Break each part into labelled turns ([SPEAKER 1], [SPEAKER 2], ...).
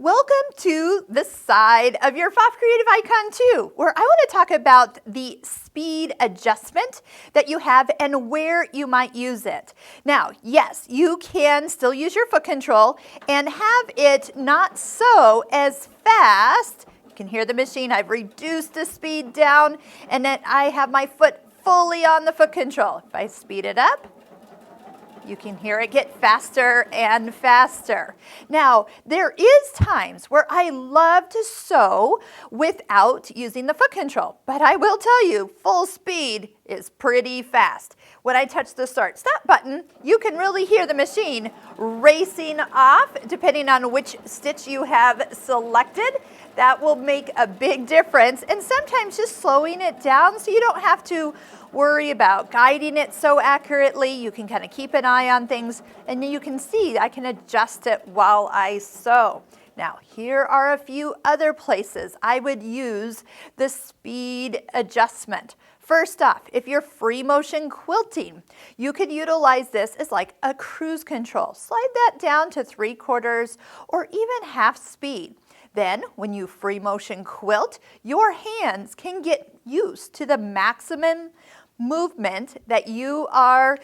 [SPEAKER 1] Welcome to the side of your Pfaff Creative Icon 2, where I want to talk about the speed adjustment that you have and where you might use it. Now, yes, you can still use your foot control and have it not so as fast. You can hear the machine. I've reduced the speed down, and then I have my foot fully on the foot control. If I speed it up, you can hear it get faster and faster. Now, there is times where I love to sew without using the foot control, but I will tell you, full speed is pretty fast. When I touch the start-stop button, you can really hear the machine racing off, depending on which stitch you have selected. That will make a big difference, and sometimes just slowing it down so you don't have to worry about guiding it so accurately. You can kind of keep an eye on things, and you can see I can adjust it while I sew. Now, here are a few other places I would use the speed adjustment. First off, if you're free motion quilting, you could utilize this as like a cruise control. Slide that down to 3/4 or even half speed. Then, when you free motion quilt, your hands can get used to the maximum movement that you are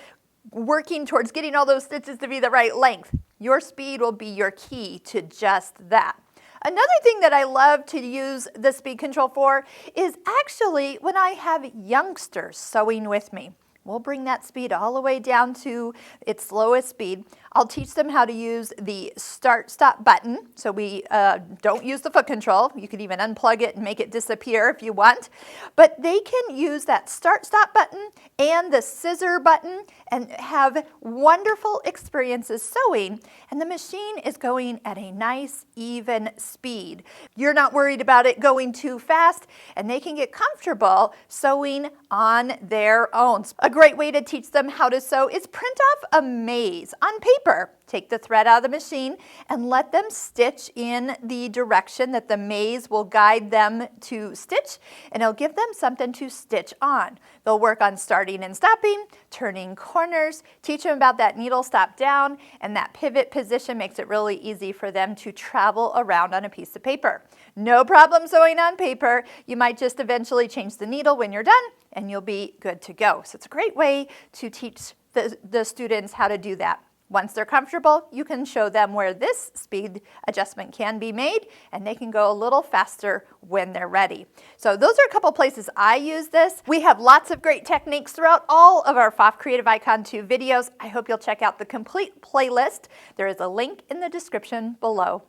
[SPEAKER 1] working towards getting all those stitches to be the right length. Your speed will be your key to just that. Another thing that I love to use the speed control for is actually when I have youngsters sewing with me. We'll bring that speed all the way down to its slowest speed. I'll teach them how to use the start-stop button, so we don't use the foot control. You could even unplug it and make it disappear if you want. But they can use that start-stop button and the scissor button and have wonderful experiences sewing, and the machine is going at a nice, even speed. You're not worried about it going too fast, and they can get comfortable sewing on their own. A great way to teach them how to sew is print off a maze on paper. Take the thread out of the machine and let them stitch in the direction that the maze will guide them to stitch, and it'll give them something to stitch on. They'll work on starting and stopping, turning corners, teach them about that needle stop down, and that pivot position makes it really easy for them to travel around on a piece of paper. No problem sewing on paper. You might just eventually change the needle when you're done, and you'll be good to go. So it's a great way to teach the students how to do that. Once they're comfortable, you can show them where this speed adjustment can be made, and they can go a little faster when they're ready. So those are a couple places I use this. We have lots of great techniques throughout all of our Pfaff Creative Icon 2 videos. I hope you'll check out the complete playlist. There is a link in the description below.